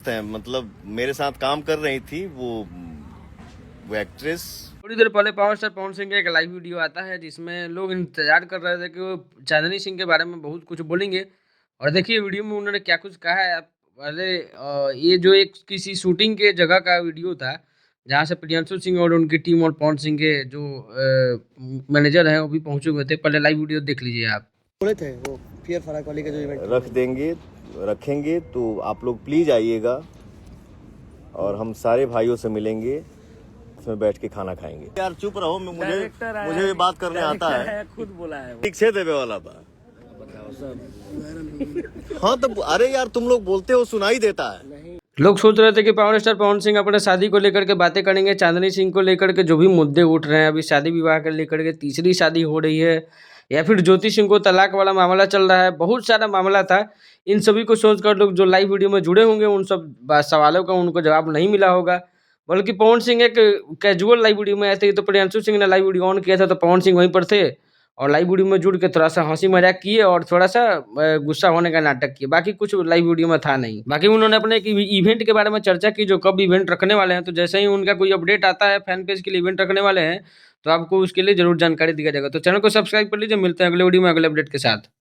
है, मतलब मेरे साथ काम कर रही थी वो एक्ट्रेस। थोड़ी देर पहले पावर स्टार पवन सिंह का एक लाइव वीडियो आता है जिसमें लोग इंतजार कर रहे थे कि वो चांदनी सिंह के बारे में बहुत कुछ बोलेंगे। और देखिए वीडियो में उन्होंने क्या कुछ कहा है। आप पहले ये जो एक किसी शूटिंग के जगह का वीडियो था जहाँ से प्रियांशु सिंह और उनकी टीम और पवन सिंह के जो मैनेजर हैं वो भी पहुंचे हुए थे। पहले लाइव वीडियो देख लीजिए आप। बोले थे वो फियर फराक वाली का जो इवेंट रख देंगे, रखेंगे तो आप लोग प्लीज आइएगा और हम सारे भाइयों से मिलेंगे, उसमें बैठ के खाना खाएंगे। यार चुप रहो, मुझे भी बात करने आता है। खुद बोला है ठीक से देवे वाला बा। हाँ तो अरे यार तुम लोग बोलते हो सुनाई देता है। लोग सोच रहे थे कि पावर स्टार पवन सिंह अपने शादी को लेकर के बातें करेंगे, चांदनी सिंह को लेकर के जो भी मुद्दे उठ रहे हैं, अभी शादी विवाह को लेकर के तीसरी शादी हो रही है या फिर ज्योति सिंह को तलाक वाला मामला चल रहा है, बहुत सारा मामला था। इन सभी को सोचकर लोग जो लाइव वीडियो में जुड़े होंगे उन सब सवालों का उनको जवाब नहीं मिला होगा। बल्कि पवन सिंह एक कैजुअल लाइव वीडियो में आए थे, तो प्रियांशु सिंह ने लाइव वीडियो ऑन किया था तो पवन सिंह वहीं पर थे और लाइव वीडियो में जुड़ के थोड़ा सा हंसी मजाक किए और थोड़ा सा गुस्सा होने का नाटक किए। बाकी कुछ लाइव वीडियो में था नहीं। बाकी उन्होंने अपने एक इवेंट के बारे में चर्चा की जो कब इवेंट रखने वाले हैं, तो जैसे ही उनका कोई अपडेट आता है फैन पेज के लिए इवेंट रखने वाले हैं तो आपको उसके लिए जरूर जानकारी दिया जाएगा। तो चैनल को सब्सक्राइब कर लीजिए, मिलते हैं अगले वीडियो में अगले अपडेट के साथ।